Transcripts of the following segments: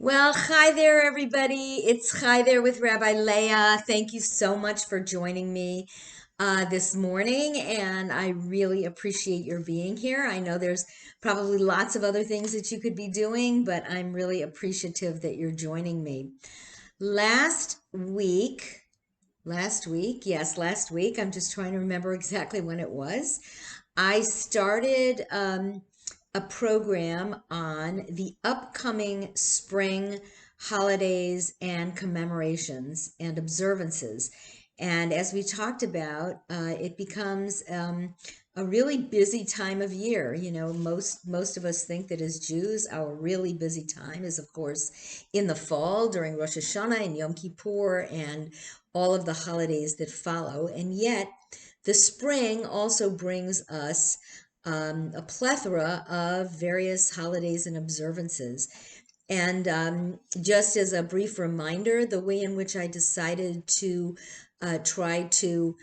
Well, hi there, everybody. It's Hi There with Rabbi Leah. Thank you so much for joining me this morning, and I really appreciate your being here. I know there's probably lots of other things that you could be doing, but I'm really appreciative that you're joining me. Last week, last week, I'm just trying to remember exactly when it was. I started a program on the upcoming spring holidays and commemorations and observances. And as we talked about, it becomes a really busy time of year. You know, most of us think that as Jews, our really busy time is, of course, in the fall during Rosh Hashanah and Yom Kippur and all of the holidays that follow. And yet, the spring also brings us a plethora of various holidays and observances. And just as a brief reminder, the way in which I decided to try to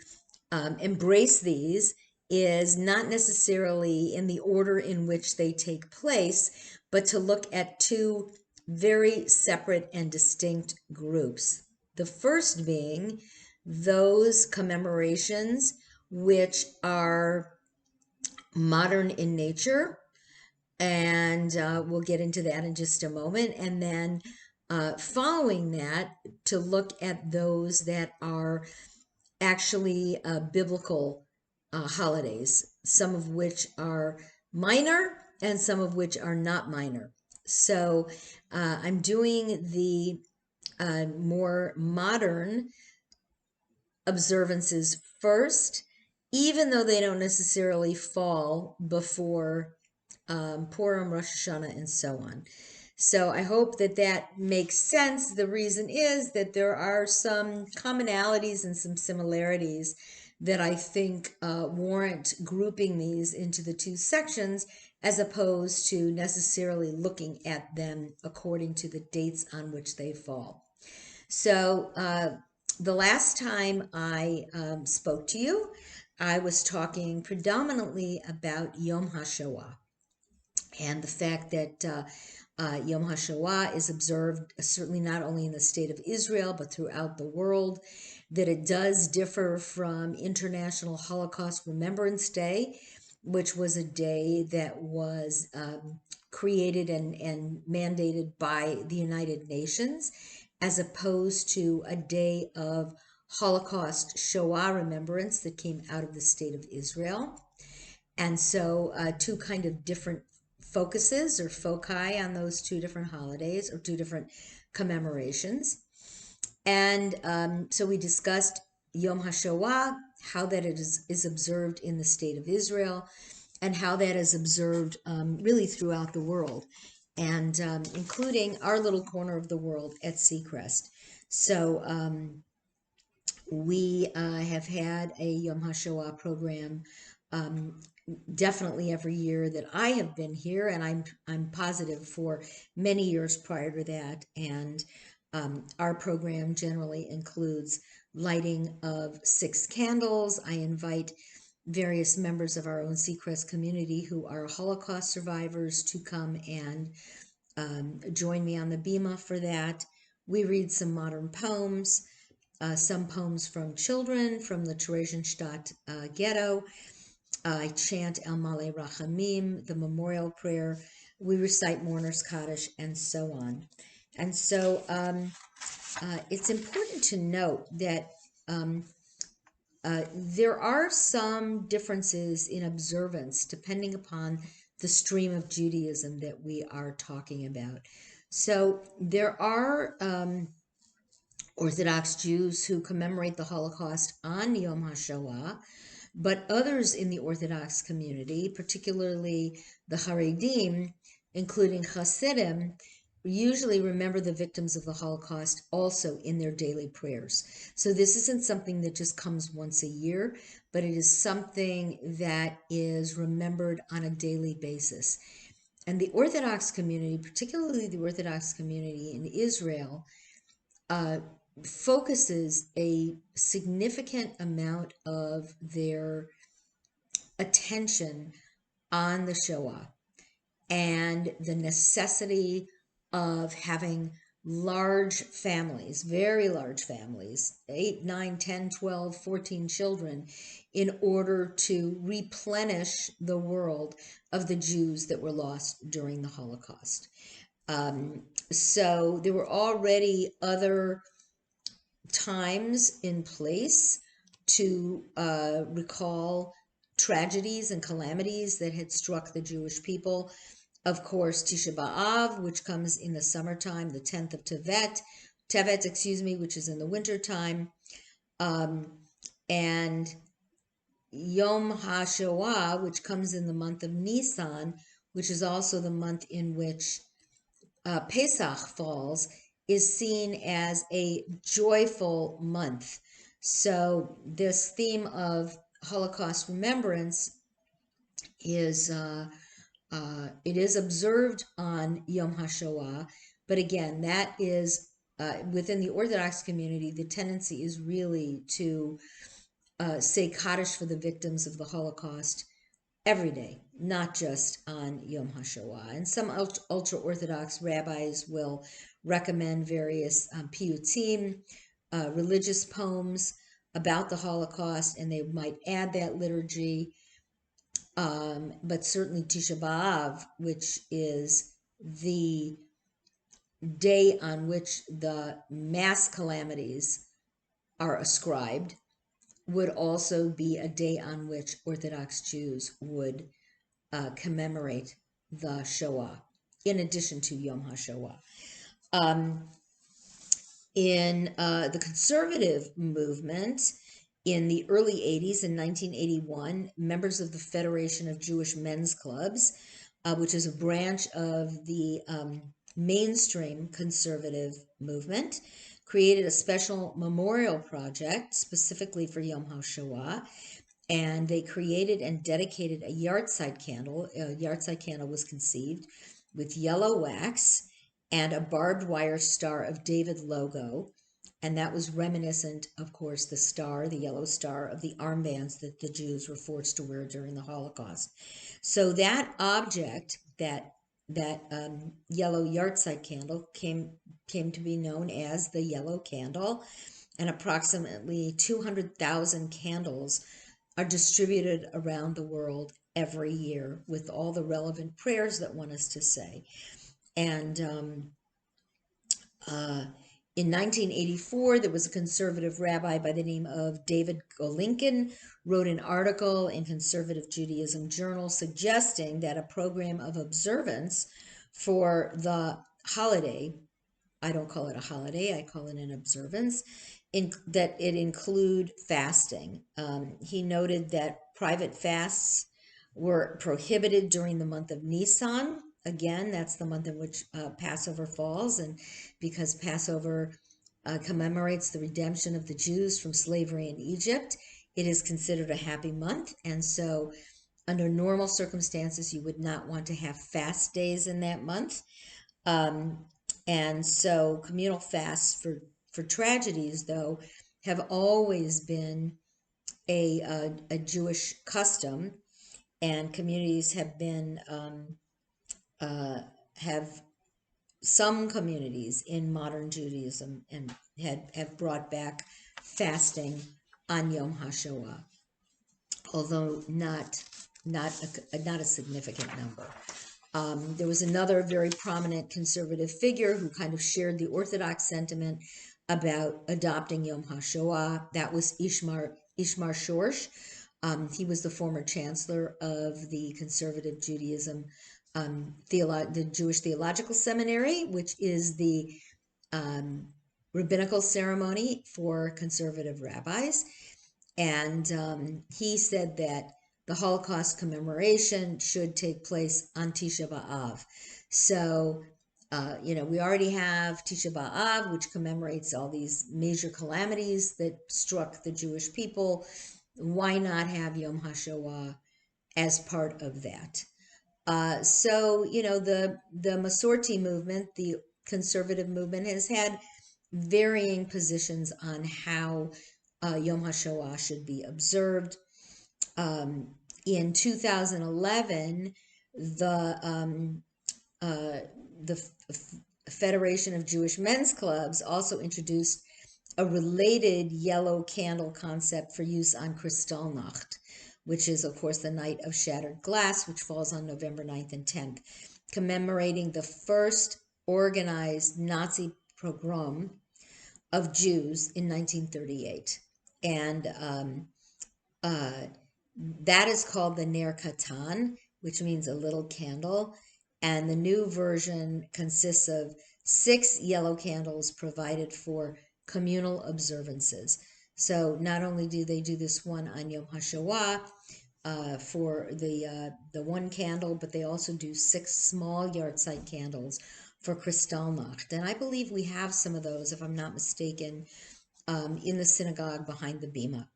embrace these is not necessarily in the order in which they take place, but to look at two very separate and distinct groups. The first being those commemorations which are modern in nature, and we'll get into that in just a moment. And then following that, to look at those that are actually biblical holidays, some of which are minor and some of which are not minor. So I'm doing the more modern observances first, even though they don't necessarily fall before Purim, Rosh Hashanah, and so on. So I hope that that makes sense. The reason is that there are some commonalities and some similarities that I think warrant grouping these into the two sections as opposed to necessarily looking at them according to the dates on which they fall. So the last time I spoke to you, I was talking predominantly about Yom HaShoah and the fact that Yom HaShoah is observed certainly not only in the state of Israel, but throughout the world, that it does differ from International Holocaust Remembrance Day, which was a day that was created and mandated by the United Nations, as opposed to a day of Holocaust Shoah remembrance that came out of the state of Israel. And so, two kind of different focuses or foci on those two different holidays or two different commemorations. And so we discussed Yom HaShoah, how that it is observed in the state of Israel, and how that is observed really throughout the world, and including our little corner of the world at Seacrest. So we have had a Yom HaShoah program definitely every year that I have been here, and I'm positive for many years prior to that. And our program generally includes lighting of 6 candles. I invite various members of our own Seacrest community who are Holocaust survivors to come and join me on the Bima for that. We read some modern poems, some poems from children from the Theresienstadt ghetto. I chant El Maleh Rachamim, the memorial prayer. We recite Mourner's Kaddish, and so on. And so it's important to note that there are some differences in observance depending upon the stream of Judaism that we are talking about. So there are Orthodox Jews who commemorate the Holocaust on Yom HaShoah, but others in the Orthodox community, particularly the Haredim, including Hasidim, usually remember the victims of the Holocaust also in their daily prayers. So this isn't something that just comes once a year, but it is something that is remembered on a daily basis. And the Orthodox community, particularly the Orthodox community in Israel, focuses a significant amount of their attention on the Shoah and the necessity of having large families, very large families, 8, 9, 10, 12, 14 children, in order to replenish the world of the Jews that were lost during the Holocaust. So there were already other times in place to recall tragedies and calamities that had struck the Jewish people. Of course, Tisha B'Av, which comes in the summertime, the 10th of Tevet, which is in the wintertime, and Yom HaShoah, which comes in the month of Nisan, which is also the month in which Pesach falls, is seen as a joyful month. So this theme of Holocaust remembrance is it is observed on Yom HaShoah, but again, that is within the Orthodox community, the tendency is really to say Kaddish for the victims of the Holocaust every day, not just on Yom HaShoah. And some ultra-Orthodox rabbis will recommend various piyutim, religious poems about the Holocaust, and they might add that liturgy. But certainly Tisha B'Av, which is the day on which the mass calamities are ascribed, would also be a day on which Orthodox Jews would commemorate the Shoah, in addition to Yom HaShoah. In the conservative movement, in the early 80s, in 1981, members of the Federation of Jewish Men's Clubs, which is a branch of the mainstream conservative movement, created a special memorial project specifically for Yom HaShoah, and they created and dedicated a yahrzeit candle. A yahrzeit candle was conceived with yellow wax and a barbed wire Star of David logo, and that was reminiscent, of course, the star, the yellow star, of the armbands that the Jews were forced to wear during the Holocaust. So that object, that yellow yahrzeit candle, came to be known as the Yellow Candle, and approximately 200,000 candles are distributed around the world every year with all the relevant prayers that one is to say. And in 1984, there was a conservative rabbi by the name of David Golinkin, wrote an article in Conservative Judaism Journal suggesting that a program of observance for the holiday, I don't call it a holiday, I call it an observance, that it include fasting. He noted that private fasts were prohibited during the month of Nisan. Again, that's the month in which Passover falls, and because Passover commemorates the redemption of the Jews from slavery in Egypt, it is considered a happy month. And so under normal circumstances, you would not want to have fast days in that month. And so communal fasts for tragedies, though, have always been a Jewish custom, and communities have been have some communities in modern Judaism and have brought back fasting on Yom HaShoah, although not a significant number. There was another very prominent conservative figure who kind of shared the Orthodox sentiment about adopting Yom HaShoah. That was Ishmar Shorsh. He was the former chancellor of the Conservative Judaism, the Jewish Theological Seminary, which is the rabbinical ceremony for conservative rabbis. And he said that the Holocaust commemoration should take place on Tisha B'Av. So, we already have Tisha B'Av, which commemorates all these major calamities that struck the Jewish people. Why not have Yom HaShoah as part of that? So, the Masorti movement, the conservative movement, has had varying positions on how Yom HaShoah should be observed. In 2011, the Federation of Jewish Men's Clubs also introduced a related yellow candle concept for use on Kristallnacht, which is, of course, the night of shattered glass, which falls on November 9th and 10th, commemorating the first organized Nazi pogrom of Jews in 1938. And that is called the Ner Katan, which means a little candle. And the new version consists of 6 yellow candles provided for communal observances. So not only do they do this one on Yom HaShoah for the one candle, but they also do 6 small yahrzeit candles for Kristallnacht. And I believe we have some of those, if I'm not mistaken, in the synagogue behind the bima.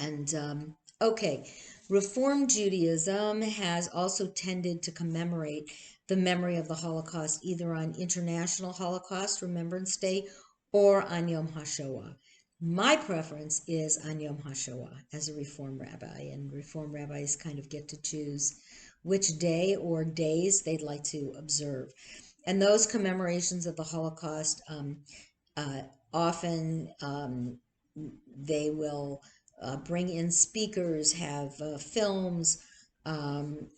And okay, Reform Judaism has also tended to commemorate the memory of the Holocaust either on International Holocaust Remembrance Day or on Yom HaShoah. My preference is on Yom HaShoah as a Reform rabbi, and Reform rabbis kind of get to choose which day or days they'd like to observe. And those commemorations of the Holocaust often they will bring in speakers, have films, and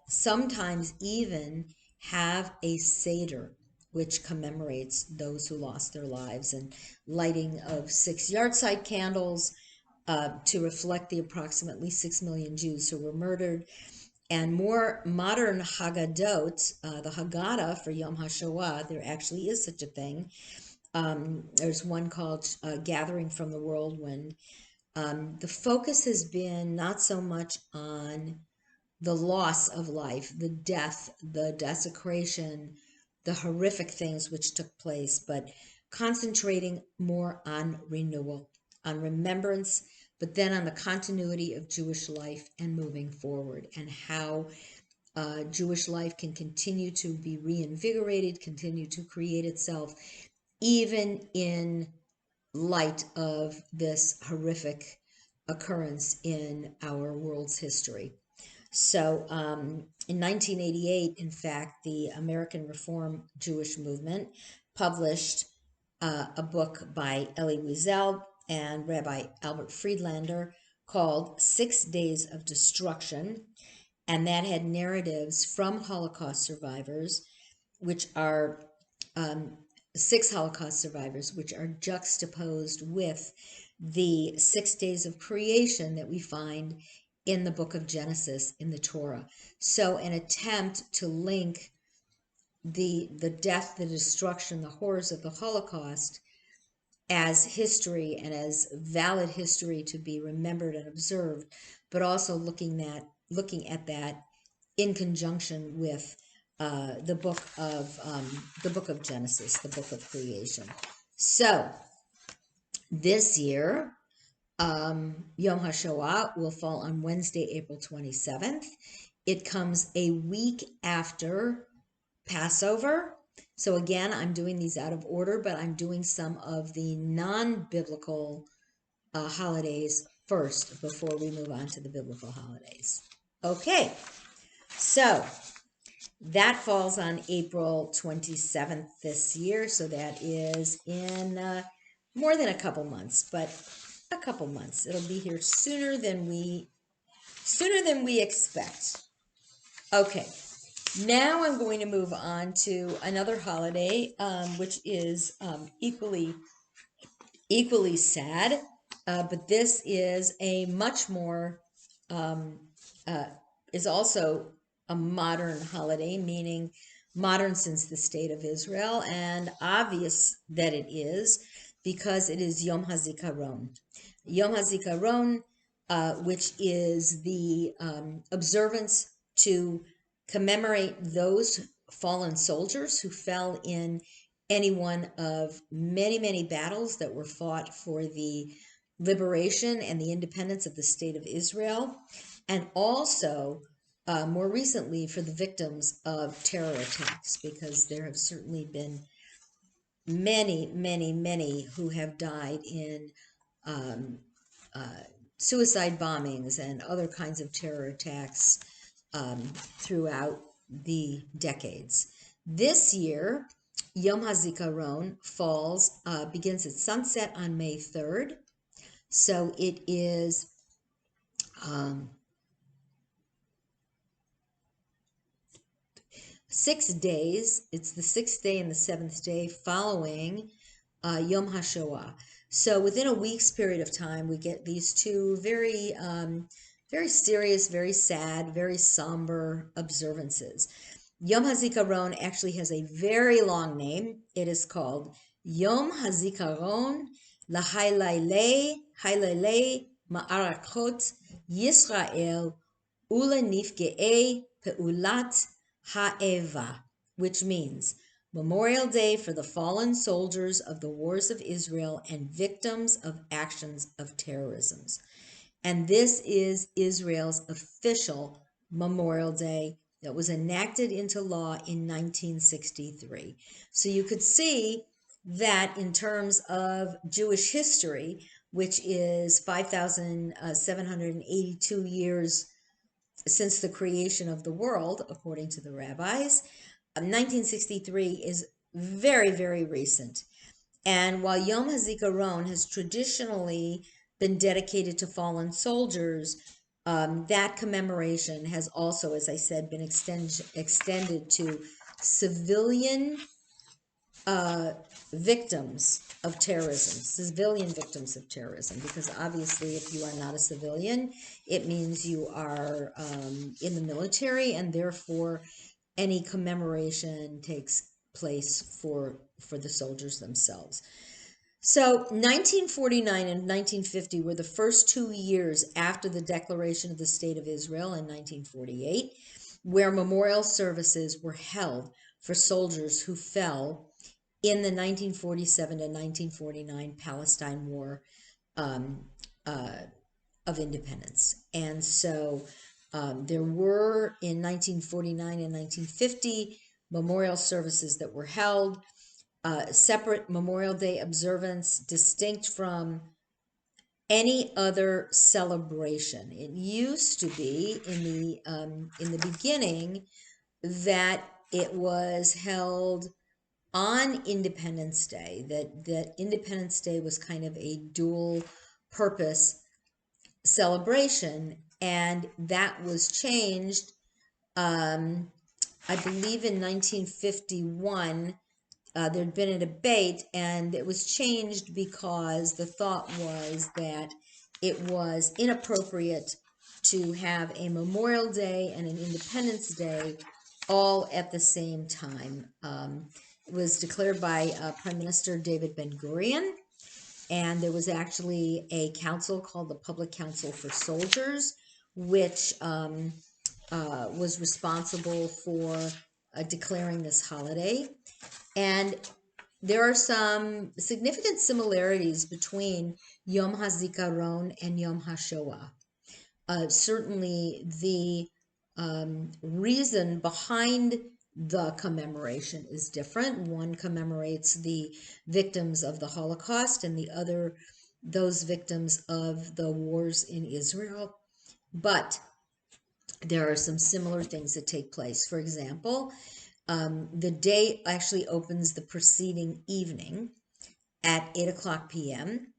sometimes even have a Seder, which commemorates those who lost their lives, and lighting of 6 yahrzeit candles to reflect the approximately 6 million Jews who were murdered. And more modern Haggadot, the Haggadah for Yom HaShoah, there actually is such a thing. There's one called Gathering from the Whirlwind. The focus has been not so much on the loss of life, the death, the desecration, the horrific things which took place, but concentrating more on renewal, on remembrance, but then on the continuity of Jewish life and moving forward, and how Jewish life can continue to be reinvigorated, continue to create itself, even in light of this horrific occurrence in our world's history. So in 1988, in fact, the American Reform Jewish Movement published a book by Elie Wiesel and Rabbi Albert Friedlander called 6 Days of Destruction, and that had narratives from Holocaust survivors, which are 6 Holocaust survivors, which are juxtaposed with the 6 days of creation that we find in the book of Genesis in the Torah. So an attempt to link the death, the destruction, the horrors of the Holocaust as history and as valid history to be remembered and observed, but also looking at that in conjunction with the book of Genesis, the book of creation. So this year, Yom HaShoah will fall on Wednesday, April 27th. It comes a week after Passover. So again, I'm doing these out of order, but I'm doing some of the non-biblical holidays first before we move on to the biblical holidays. Okay, so that falls on April 27th this year. So that is in more than a couple months, but a couple months. It'll be here sooner than we expect. Okay, now I'm going to move on to another holiday, which is equally sad, but this is a much more is also a modern holiday, meaning modern since the State of Israel, and obvious that it is because it is Yom HaZikaron. Yom HaZikaron, which is the observance to commemorate those fallen soldiers who fell in any one of many, many battles that were fought for the liberation and the independence of the State of Israel, and also more recently for the victims of terror attacks, because there have certainly been many, many, many who have died in suicide bombings and other kinds of terror attacks throughout the decades. This year, Yom HaZikaron begins at sunset on May 3rd. So it is um, 6 days. It's the 6th day and the 7th day following Yom HaShoah. So within a week's period of time, we get these two very serious, very sad, very somber observances. Yom HaZikaron actually has a very long name. It is called Yom HaZikaron Lahailele Ma'arakot Yisrael Ula Nifge'ei Peulat Ha'eva, which means Memorial Day for the fallen soldiers of the wars of Israel and victims of actions of terrorism. And this is Israel's official Memorial Day that was enacted into law in 1963. So you could see that in terms of Jewish history, which is 5,782 years since the creation of the world, according to the rabbis, 1963 is very, very recent. And while Yom HaZikaron has traditionally been dedicated to fallen soldiers, that commemoration has also, as I said, been extended to civilian victims of terrorism, because obviously if you are not a civilian, it means you are in the military, and therefore any commemoration takes place for the soldiers themselves. So 1949 and 1950 were the first 2 years after the declaration of the State of Israel in 1948, where memorial services were held for soldiers who fell in the 1947 to 1949 Palestine War of Independence. And so there were, in 1949 and 1950, memorial services that were held, separate Memorial Day observance, distinct from any other celebration. It used to be in the beginning that it was held on Independence Day, that Independence Day was kind of a dual purpose celebration, and that was changed, I believe in 1951. There'd been a debate, and it was changed because the thought was that it was inappropriate to have a Memorial Day and an Independence Day all at the same time. It was declared by Prime Minister David Ben-Gurion, and there was actually a council called the Public Council for Soldiers, which was responsible for declaring this holiday. And there are some significant similarities between Yom HaZikaron and Yom HaShoah. Certainly the reason behind the commemoration is different. One commemorates the victims of the Holocaust, and the other those victims of the wars in Israel. But there are some similar things that take place. For example, the day actually opens the preceding evening at 8 p.m.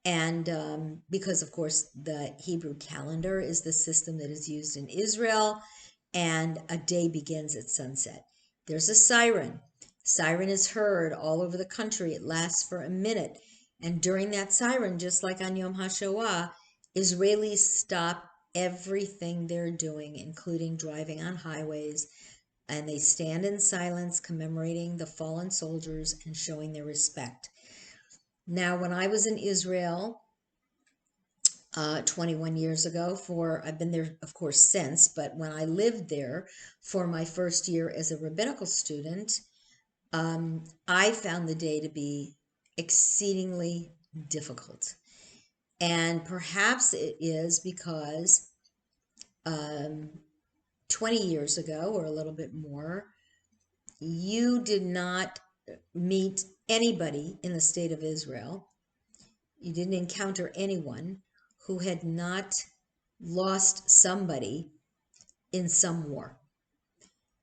And because, of course, the Hebrew calendar is the system that is used in Israel, and a day begins at sunset. There's a siren. Siren is heard all over the country. It lasts for a minute. And during that siren, just like on Yom HaShoah, Israelis stop everything they're doing, including driving on highways, and they stand in silence, commemorating the fallen soldiers and showing their respect. Now, when I was in Israel 21 years ago, I've been there, of course, since, but when I lived there for my first year as a rabbinical student, I found the day to be exceedingly difficult. And perhaps it is because 20 years ago, or a little bit more, you did not meet anybody in the state of Israel. You didn't encounter anyone who had not lost somebody in some war.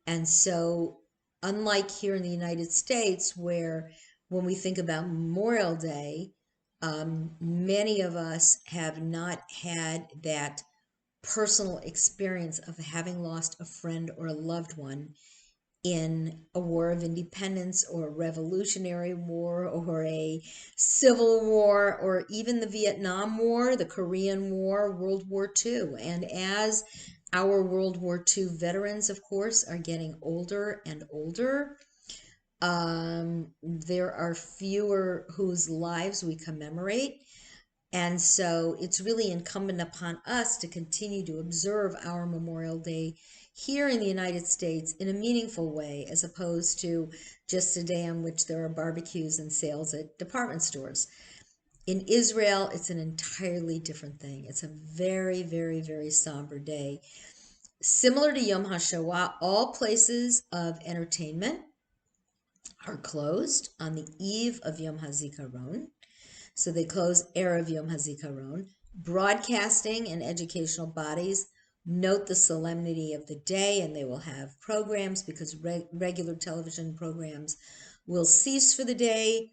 And so unlike here in the United States, where when we think about Memorial Day, many of us have not had that personal experience of having lost a friend or a loved one in a war of independence or a revolutionary war or a civil war or even the Vietnam War, the Korean War, World War II. And as our World War II veterans, of course, are getting older and older, there are fewer whose lives we commemorate. And so it's really incumbent upon us to continue to observe our Memorial Day here in the United States in a meaningful way, as opposed to just a day on which there are barbecues and sales at department stores. In Israel, it's an entirely different thing. It's a very, very, very somber day. Similar to Yom HaShoah, all places of entertainment are closed on the eve of Yom HaZikaron. So they close Erev Yom HaZikaron. Broadcasting and educational bodies note the solemnity of the day, and they will have programs because regular television programs will cease for the day.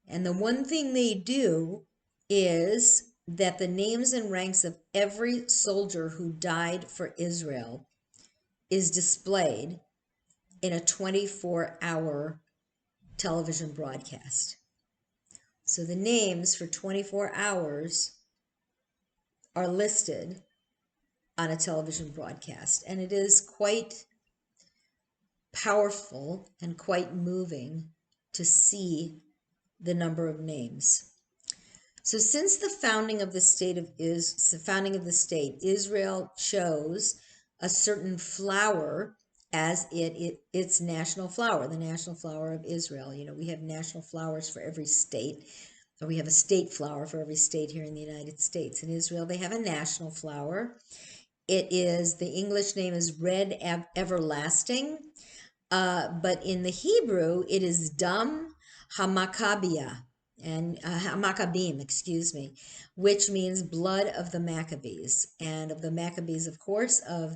And the one thing they do is that the names and ranks of every soldier who died for Israel is displayed in a 24-hour television broadcast. So the names for 24 hours are listed on a television broadcast. And it is quite powerful and quite moving to see the number of names. So since the founding of the state, Israel chose a certain flower as its national flower, the national flower of Israel. You know, we have national flowers for every state, or we have a state flower for every state here in the United States. In Israel, they have a national flower. The English name is red everlasting, but in the Hebrew, it is Dam HaMaccabia, and Maccabim, excuse me, which means blood of the Maccabees. And of the Maccabees, of course, of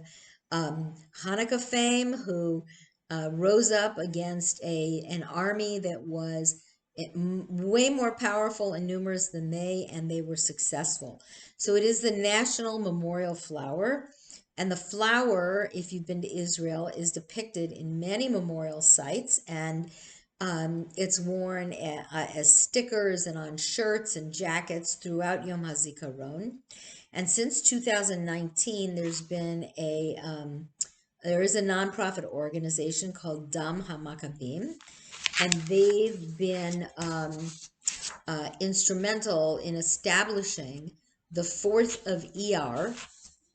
Hanukkah fame, who rose up against an army that was way more powerful and numerous than they, and they were successful. So it is the national memorial flower. And the flower, if you've been to Israel, is depicted in many memorial sites, and it's worn as stickers and on shirts and jackets throughout Yom HaZikaron. And since 2019, there is a nonprofit organization called Dam HaMaccabim, and they've been instrumental in establishing the 4th of Iyar,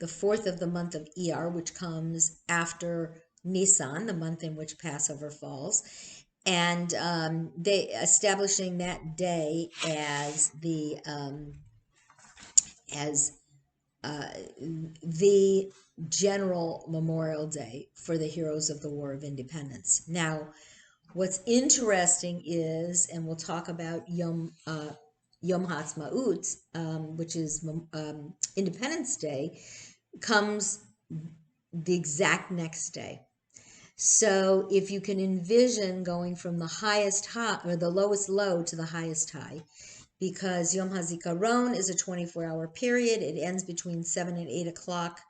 the 4th of the month of Iyar, which comes after Nisan, the month in which Passover falls, and they establishing that day as the general Memorial Day for the heroes of the War of Independence. Now, what's interesting is, and we'll talk about Yom Ha'atzmaut, which is Independence Day, comes the exact next day. So if you can envision going from the highest high or the lowest low to the highest high, because Yom HaZikaron is a 24-hour period. It ends between 7 and 8 o'clock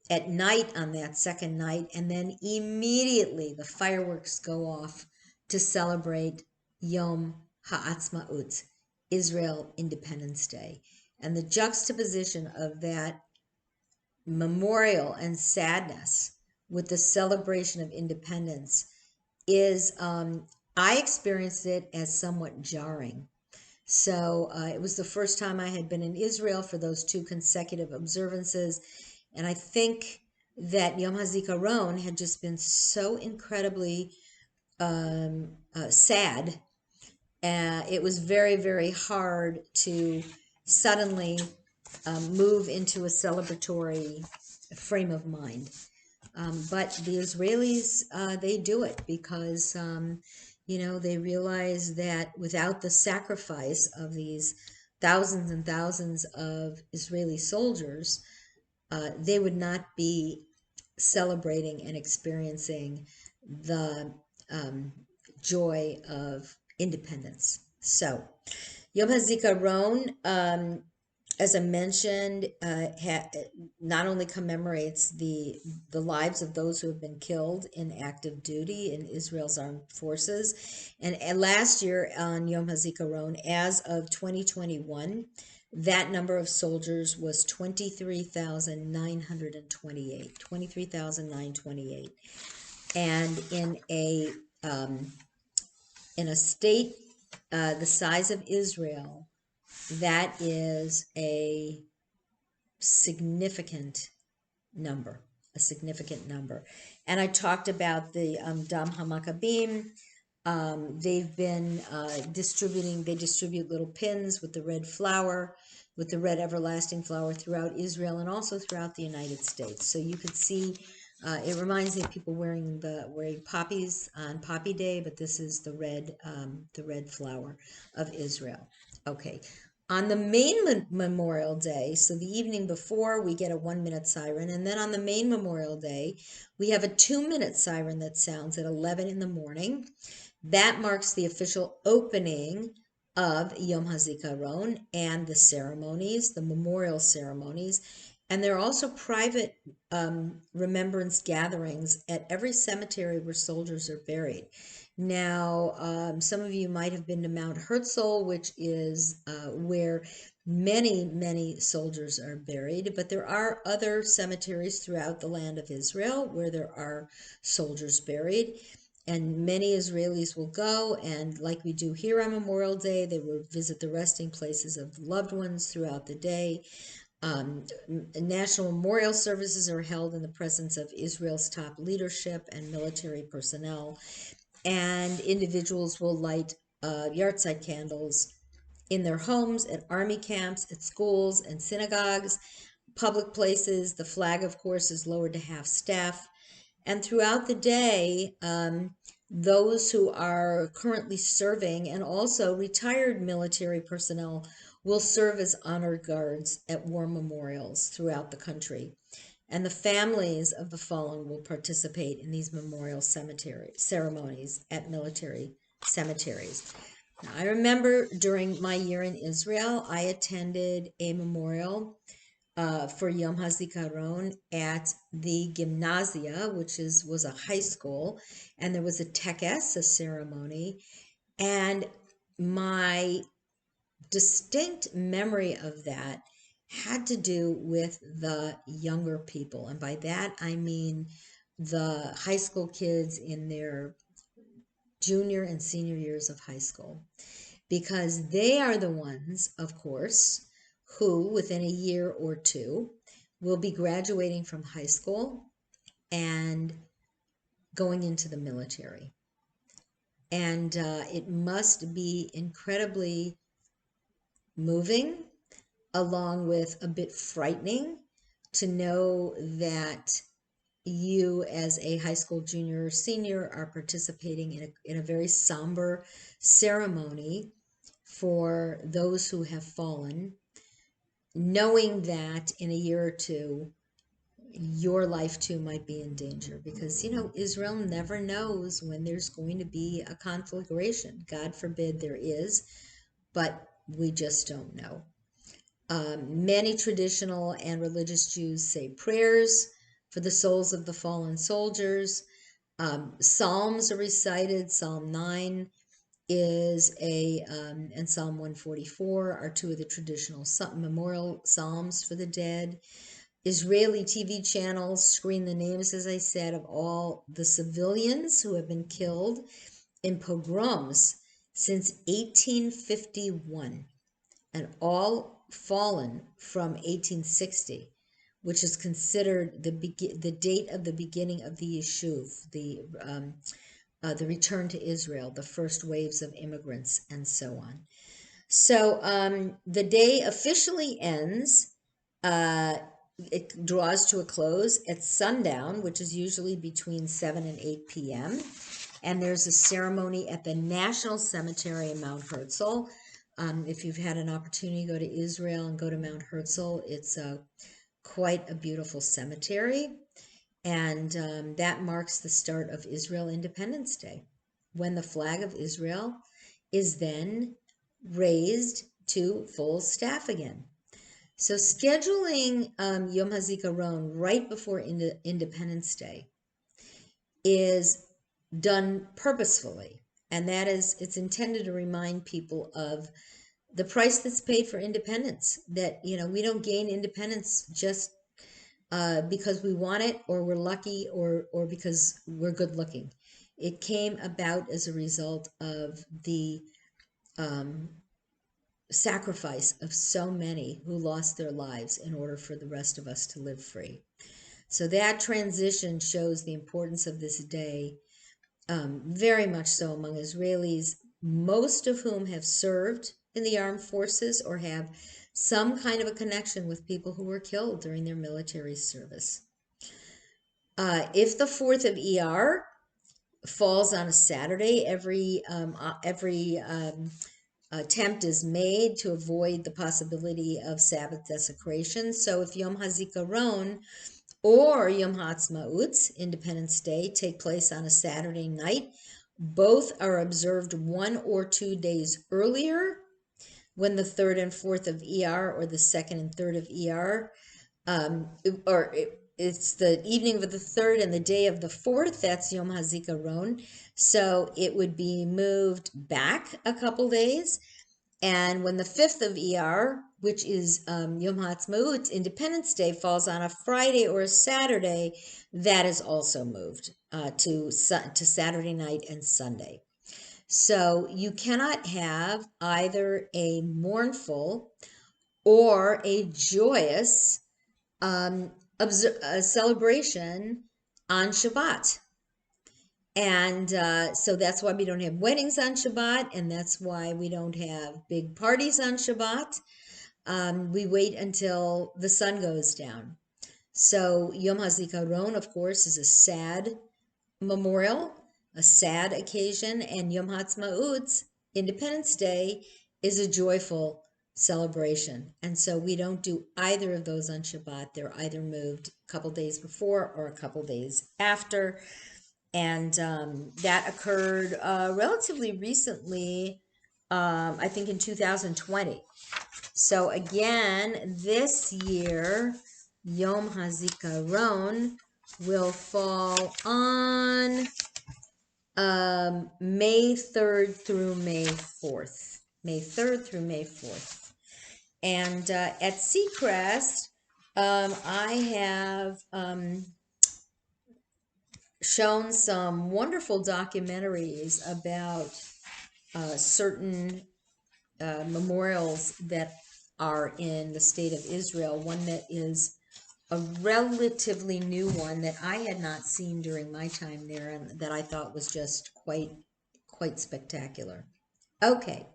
at night on that second night, and then immediately the fireworks go off to celebrate Yom Ha'atzmaut, Israel Independence Day. And the juxtaposition of that memorial and sadness with the celebration of independence is, I experienced it as somewhat jarring. So it was the first time I had been in Israel for those 2 consecutive observances. And I think that Yom HaZikaron had just been so incredibly sad. It was very, very hard to suddenly move into a celebratory frame of mind. But the Israelis, they do it because, they realize that without the sacrifice of these thousands and thousands of Israeli soldiers, they would not be celebrating and experiencing the joy of independence. So, Yom HaZikaron, as I mentioned, not only commemorates the lives of those who have been killed in active duty in Israel's armed forces, and last year on Yom HaZikaron, as of 2021, that number of soldiers was 23,928. 23,928, and um, in a state the size of Israel, that is a significant number, a significant number. And I talked about the Dam HaMaccabim. They've been they distribute little pins with the red flower, with the red everlasting flower throughout Israel and also throughout the United States. So you could see, it reminds me of people wearing poppies on Poppy Day, but this is the red flower of Israel. Okay. On the main Memorial Day, so the evening before, we get a 1-minute siren. And then on the main Memorial Day, we have a 2-minute siren that sounds at 11 in the morning. That marks the official opening of Yom HaZikaron and the ceremonies, the memorial ceremonies. And there are also private remembrance gatherings at every cemetery where soldiers are buried. Now, some of you might have been to Mount Herzl, which is where many soldiers are buried, but there are other cemeteries throughout the land of Israel where there are soldiers buried. And many Israelis will go, and like we do here on Memorial Day, they will visit the resting places of loved ones throughout the day. National memorial services are held in the presence of Israel's top leadership and military personnel, and individuals will light yahrzeit candles in their homes, at army camps, at schools and synagogues, public places. The flag, of course, is lowered to half staff. And throughout the day, those who are currently serving and also retired military personnel will serve as honor guards at war memorials throughout the country. And the families of the fallen will participate in these memorial cemetery ceremonies at military cemeteries. Now, I remember during my year in Israel, I attended a memorial for Yom HaZikaron at the Gymnasia, which was a high school, and there was a tekes, a ceremony, and my distinct memory of that had to do with the younger people, and by that I mean the high school kids in their junior and senior years of high school, because they are the ones, of course, who within a year or two will be graduating from high school and going into the military. And it must be incredibly moving, along with a bit frightening, to know that you as a high school junior or senior are participating in a very somber ceremony for those who have fallen, knowing that in a year or two, your life too might be in danger, because, Israel never knows when there's going to be a conflagration. God forbid there is, but we just don't know. Many traditional and religious Jews say prayers for the souls of the fallen soldiers. Psalms are recited. Psalm 9 and Psalm 144 are two of the traditional memorial psalms for the dead. Israeli TV channels screen the names, as I said, of all the civilians who have been killed in pogroms since 1851, and all fallen from 1860, which is considered the date of the beginning of the Yishuv, the return to Israel, the first waves of immigrants, and so on. So the day officially ends. It draws to a close at sundown, which is usually between 7 and 8 p.m. And there's a ceremony at the National Cemetery in Mount Herzl. If you've had an opportunity to go to Israel and go to Mount Herzl, it's quite a beautiful cemetery. And that marks the start of Israel Independence Day. when the flag of Israel is then raised to full staff again. So scheduling Yom HaZikaron right before Independence Day is done purposefully, and that is, it's intended to remind people of the price that's paid for independence, that, we don't gain independence just because we want it, or we're lucky, or because we're good looking. It came about as a result of the sacrifice of so many who lost their lives in order for the rest of us to live free. So that transition shows the importance of this day, very much so among Israelis, most of whom have served in the armed forces or have some kind of a connection with people who were killed during their military service. If the 4th of Iyar falls on a Saturday, every attempt is made to avoid the possibility of Sabbath desecration. So if Yom HaZikaron or Yom HaAtzmaut, Independence Day, take place on a Saturday night, both are observed 1 or 2 days earlier, when the 3rd and 4th of Iyar, or the 2nd and 3rd of Iyar, it's the evening of the 3rd and the day of the 4th, that's Yom HaZikaron. So it would be moved back a couple days. And when the 5th of Iyar, which is Yom HaAtzmaut, Independence Day, falls on a Friday or a Saturday, that is also moved to Saturday night and Sunday. So you cannot have either a mournful or a joyous celebration on Shabbat. And so that's why we don't have weddings on Shabbat, and that's why we don't have big parties on Shabbat. We wait until the sun goes down. So Yom HaZikaron, of course, is a sad memorial, a sad occasion, and Yom HaAtzmaut, Independence Day, is a joyful celebration. And so we don't do either of those on Shabbat. They're either moved a couple days before or a couple days after. And that occurred relatively recently, I think in 2020. So again, this year, Yom HaZikaron will fall on May 3rd through May 4th. May 3rd through May 4th. And at Seacrest, I have shown some wonderful documentaries about certain memorials that are in the state of Israel. One that is a relatively new one that I had not seen during my time there, and that I thought was just quite spectacular. Okay,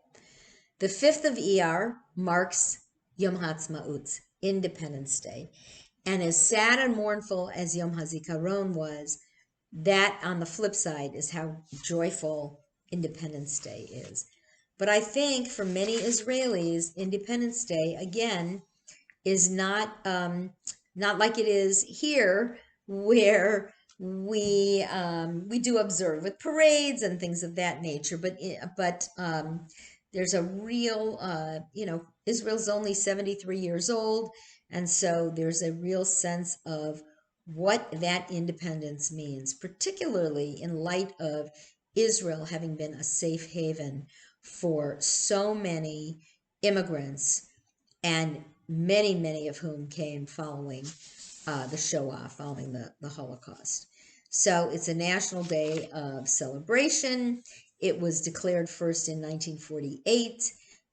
the 5th of Iyar marks Yom HaAtzmaut, Independence Day. And as sad and mournful as Yom HaZikaron was, that on the flip side is how joyful Independence Day is. But I think for many Israelis, Independence Day, again, is not like it is here, where we do observe with parades and things of that nature. But there's a real, Israel's only 73 years old, and so there's a real sense of what that independence means, particularly in light of Israel having been a safe haven for so many immigrants, and many of whom came following the Shoah, following the Holocaust. So it's a national day of celebration. It was declared first in 1948.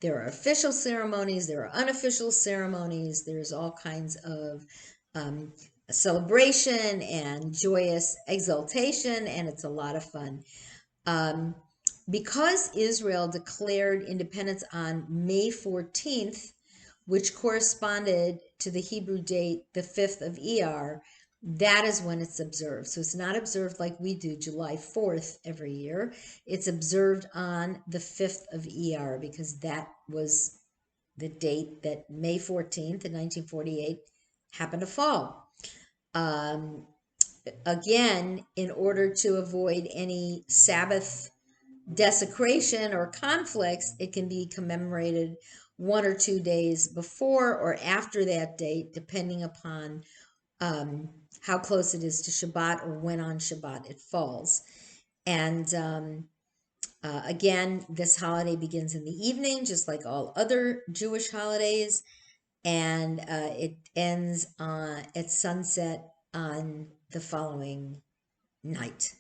There are official ceremonies, there are unofficial ceremonies, there's all kinds of celebration and joyous exultation, and it's a lot of fun. Because Israel declared independence on May 14th, which corresponded to the Hebrew date, the 5th of Iyar, that is when it's observed. So it's not observed like we do July 4th every year. It's observed on the 5th of Iyar, because that was the date that May 14th in 1948 happened to fall. Again, in order to avoid any Sabbath desecration or conflicts, it can be commemorated 1 or 2 days before or after that date, depending upon how close it is to Shabbat or when on Shabbat it falls. And again, this holiday begins in the evening, just like all other Jewish holidays, and it ends at sunset on the following night.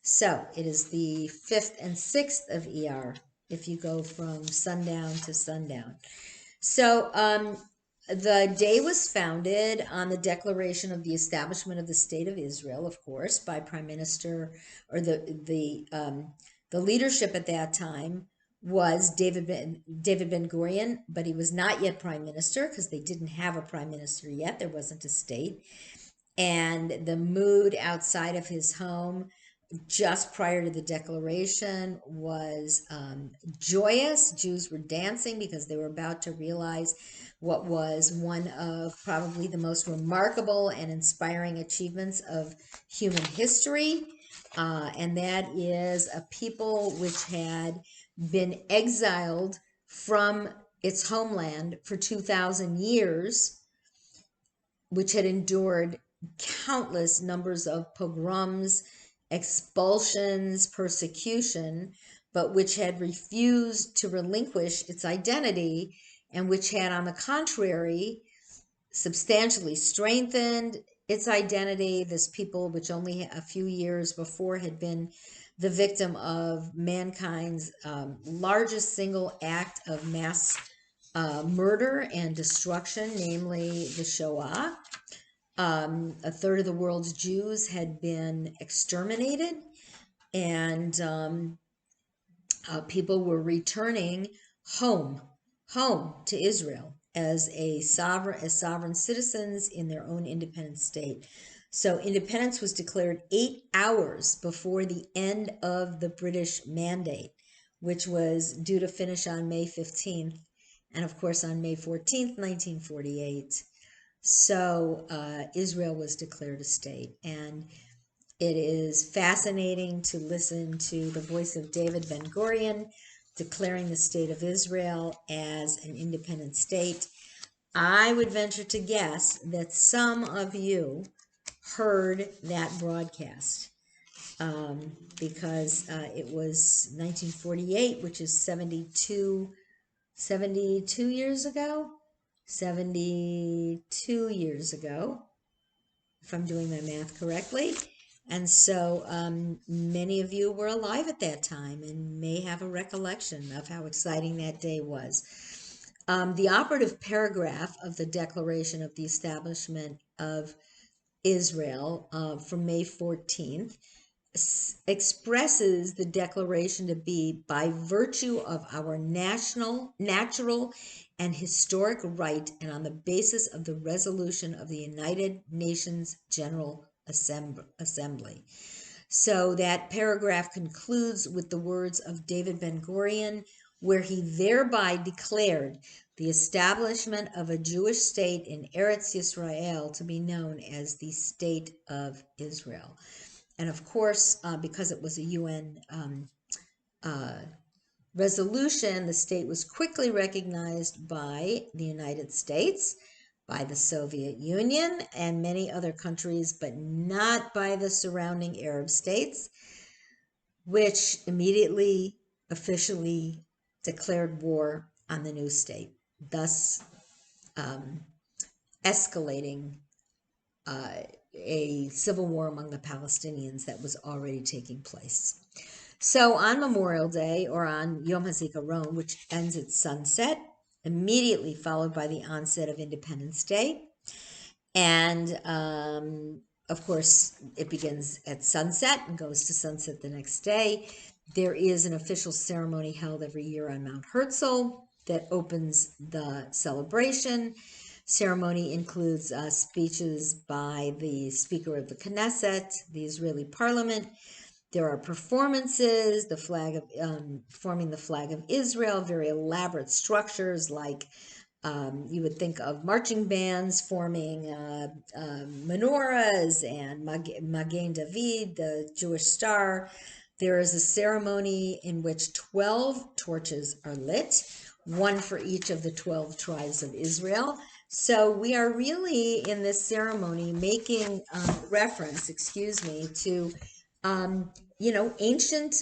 So it is the 5th and 6th of ER if you go from sundown to sundown. So the day was founded on the declaration of the establishment of the State of Israel, of course, by Prime Minister, or the leadership at that time was David Ben-Gurion, but he was not yet prime minister because they didn't have a prime minister yet. There wasn't a state. And the mood outside of his home just prior to the declaration was joyous. Jews were dancing because they were about to realize what was one of probably the most remarkable and inspiring achievements of human history. And that is a people which had been exiled from its homeland for 2,000 years, which had endured countless numbers of pogroms, expulsions, persecution, but which had refused to relinquish its identity, and which had, on the contrary, substantially strengthened its identity. This people, which only a few years before had been the victim of mankind's largest single act of mass murder and destruction, namely the Shoah. A third of the world's Jews had been exterminated, and people were returning home to Israel as sovereign citizens in their own independent state. So independence was declared 8 hours before the end of the British Mandate, which was due to finish on May 15th, and of course on May 14th, 1948. So Israel was declared a state, and it is fascinating to listen to the voice of David Ben-Gurion declaring the state of Israel as an independent state. I would venture to guess that some of you heard that broadcast because it was 1948, which is 72 years ago. 72 years ago, if I'm doing my math correctly. And so many of you were alive at that time and may have a recollection of how exciting that day was. The operative paragraph of the Declaration of the Establishment of Israel from May 14th expresses the declaration to be by virtue of our natural and historic right, and on the basis of the resolution of the United Nations General Assembly. So that paragraph concludes with the words of David Ben-Gurion, where he thereby declared the establishment of a Jewish state in Eretz Yisrael to be known as the State of Israel. And of course, because it was a UN resolution, the state was quickly recognized by the United States, by the Soviet Union, and many other countries, but not by the surrounding Arab states, which immediately officially declared war on the new state, thus escalating a civil war among the Palestinians that was already taking place. So on Memorial Day, or on Yom HaZikaron, which ends at sunset, immediately followed by the onset of Independence Day, and of course it begins at sunset and goes to sunset the next day. There is an official ceremony held every year on Mount Herzl that opens the celebration. Ceremony includes speeches by the Speaker of the Knesset, the Israeli Parliament. There are performances, the flag of forming the flag of Israel, very elaborate structures like you would think of marching bands forming menorahs and Magen David, the Jewish star, There is a ceremony in which 12 torches are lit, one for each of the 12 tribes of Israel. So we are really in this ceremony making reference, to, ancient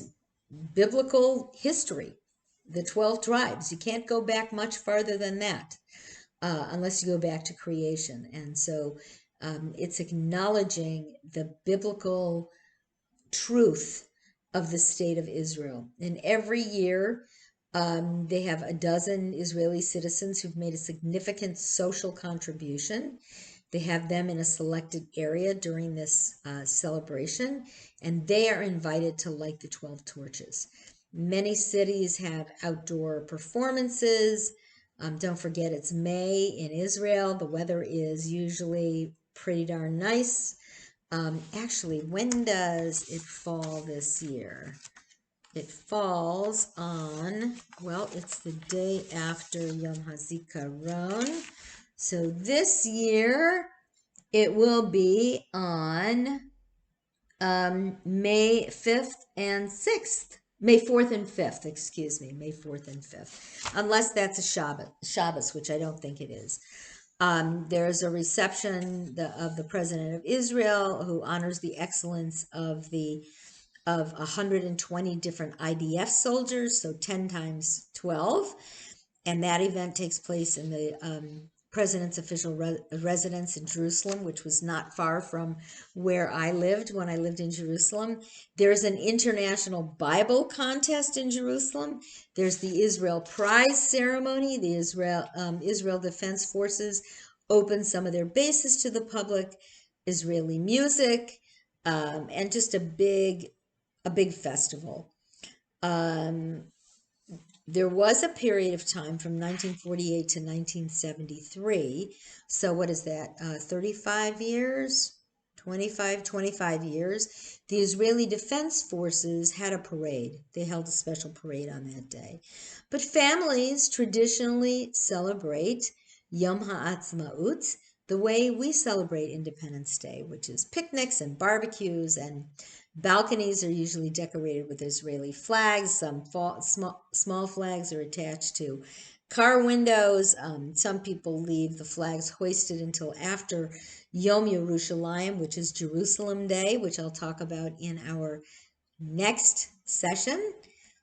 biblical history, the 12 tribes. You can't go back much farther than that unless you go back to creation. And so it's acknowledging the biblical truth of the state of Israel. And every year, they have a dozen Israeli citizens who've made a significant social contribution. They have them in a selected area during this celebration, and they are invited to light the 12 torches. Many cities have outdoor performances. Don't forget, it's May in Israel. The weather is usually pretty darn nice. Actually, when does it fall this year? It falls on, well, it's the day after Yom HaZikaron. So this year, it will be on May 5th and 6th. May 4th and 5th, excuse me, May 4th and 5th. Unless that's a Shabbos, which I don't think it is. There's a reception of the President of Israel who honors the excellence of 120 different IDF soldiers, so 10 times 12. And that event takes place in the president's official residence in Jerusalem, which was not far from where I lived when I lived in Jerusalem. There's an international Bible contest in Jerusalem. There's the Israel Prize ceremony. The Israel Defense Forces open some of their bases to the public. Israeli music, and just a big festival. There was a period of time from 1948 to 1973. So what is that? 35 years? 25 years. The Israeli Defense Forces had a parade. They held a special parade on that day. But families traditionally celebrate Yom HaAtzmaut the way we celebrate Independence Day, which is picnics and barbecues, and balconies are usually decorated with Israeli flags. Some small flags are attached to car windows. Some people leave the flags hoisted until after Yom Yerushalayim, which is Jerusalem Day, which I'll talk about in our next session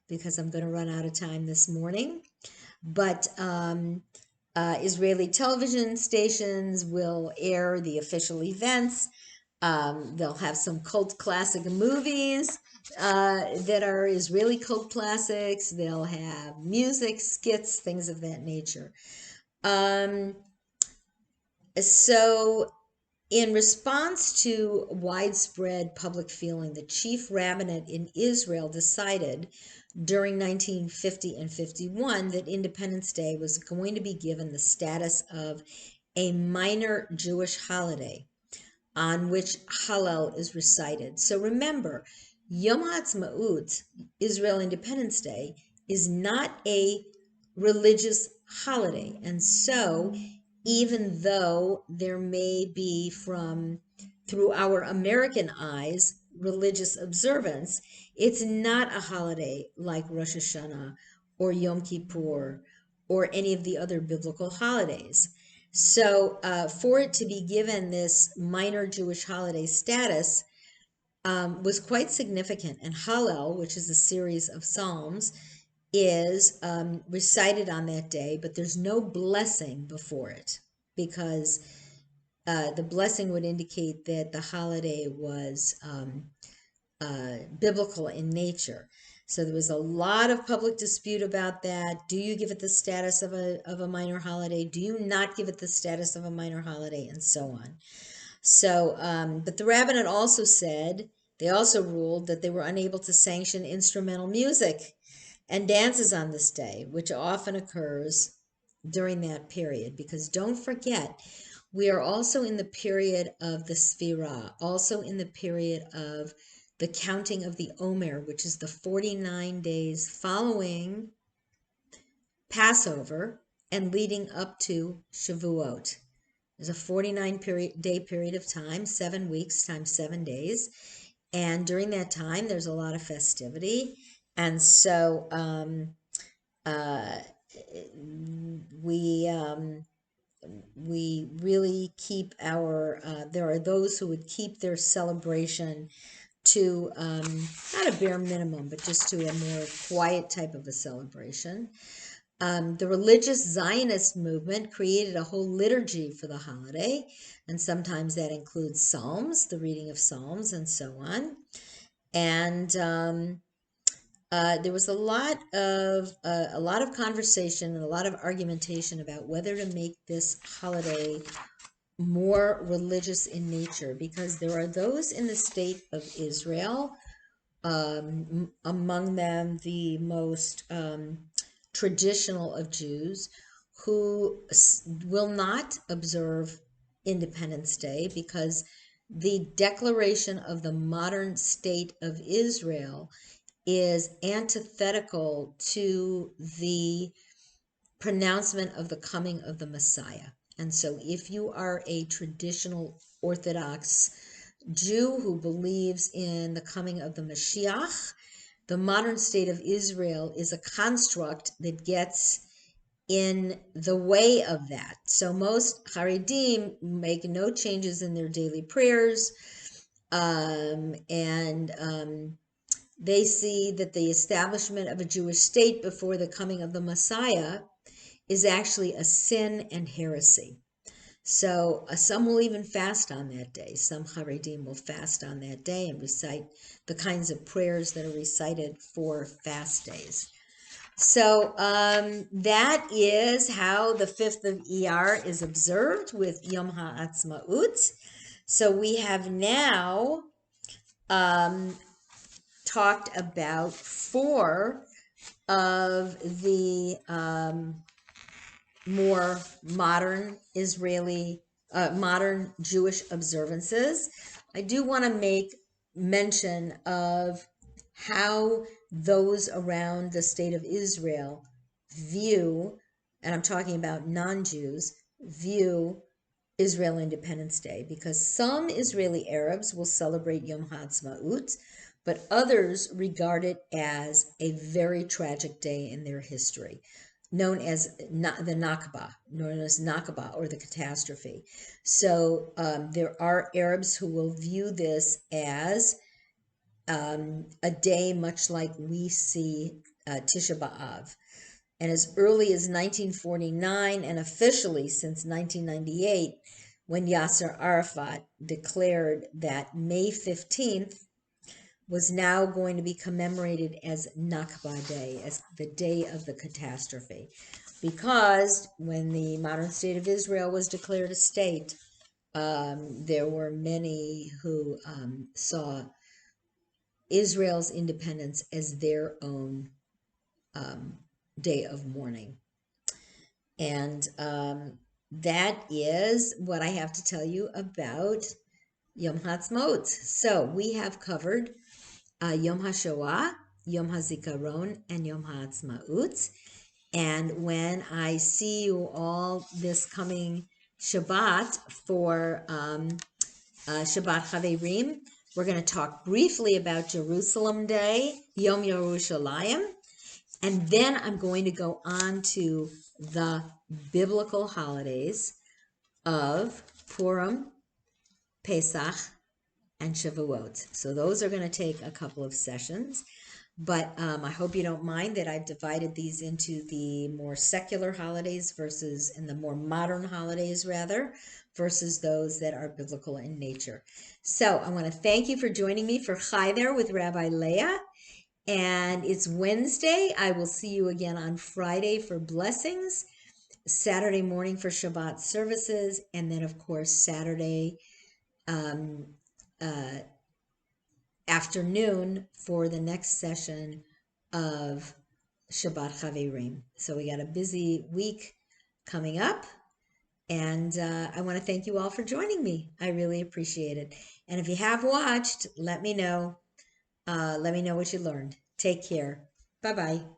because I'm going to run out of time this morning. But Israeli television stations will air the official events. They'll have some cult classic movies that are Israeli cult classics. They'll have music, skits, things of that nature. So in response to widespread public feeling, the chief rabbinate in Israel decided during 1950 and 51 that Independence Day was going to be given the status of a minor Jewish holiday on which Hallel is recited. So remember, Yom HaAtzmaut, Israel Independence Day, is not a religious holiday. And so even though there may be through our American eyes, religious observance, it's not a holiday like Rosh Hashanah or Yom Kippur or any of the other biblical holidays. So for it to be given this minor Jewish holiday status was quite significant. And Hallel, which is a series of psalms, is recited on that day, but there's no blessing before it because the blessing would indicate that the holiday was biblical in nature. So there was a lot of public dispute about that. Do you give it the status of a minor holiday? Do you not give it the status of a minor holiday? And so on. So, but the rabbinate also said, they also ruled that they were unable to sanction instrumental music and dances on this day, which often occurs during that period. Because don't forget, we are also in the period of the Sphira, also in the period of the counting of the Omer, which is the 49 days following Passover and leading up to Shavuot. There's a 49-day period of time, 7 weeks times 7 days. And during that time, there's a lot of festivity. And so uh, we we really keep our there are those who would keep their celebration to not a bare minimum, but just to a more quiet type of a celebration. The religious Zionist movement created a whole liturgy for the holiday, and sometimes that includes psalms, the reading of psalms, and so on. And there was a lot of conversation and a lot of argumentation about whether to make this holiday more religious in nature, because there are those in the state of Israel, among them the most traditional of Jews, who will not observe Independence Day because the declaration of the modern state of Israel is antithetical to the pronouncement of the coming of the Messiah. And so, if you are a traditional Orthodox Jew who believes in the coming of the Mashiach, the modern state of Israel is a construct that gets in the way of that. So most Haredim make no changes in their daily prayers, and they see that the establishment of a Jewish state before the coming of the Messiah is actually a sin and heresy. So some will even fast on that day. Some Haredim will fast on that day and recite the kinds of prayers that are recited for fast days. So that is how the 5th of Iyar is observed with Yom HaAtzmaut. So we have now talked about 4 of the more modern modern Jewish observances. I do want to make mention of how those around the state of Israel view, and I'm talking about non-Jews, view Israel Independence Day, because some Israeli Arabs will celebrate Yom HaAtzmaut, but others regard it as a very tragic day in their history, known as the Nakba, or the catastrophe. So there are Arabs who will view this as a day much like we see Tisha B'Av. And as early as 1949, and officially since 1998, when Yasser Arafat declared that May 15th was now going to be commemorated as Nakba Day, as the day of the catastrophe. Because when the modern state of Israel was declared a state, there were many who saw Israel's independence as their own day of mourning. And that is what I have to tell you about Yom HaAtzmaut. So we have covered Yom HaShoah, Yom HaZikaron, and Yom HaAtzmaut. And when I see you all this coming Shabbat for Shabbat Chaverim, we're going to talk briefly about Jerusalem Day, Yom Yerushalayim, and then I'm going to go on to the biblical holidays of Purim, Pesach, and Shavuot. So those are going to take a couple of sessions, but I hope you don't mind that I've divided these into the more secular holidays and the more modern holidays rather, versus those that are biblical in nature. So I want to thank you for joining me for Chai There with Rabbi Leah. And it's Wednesday. I will see you again on Friday for blessings, Saturday morning for Shabbat services, and then of course Saturday afternoon for the next session of Shabbat Chaverim. So we got a busy week coming up, and I want to thank you all for joining me. I really appreciate it. And if you have watched, let me know. Let me know what you learned. Take care. Bye-bye.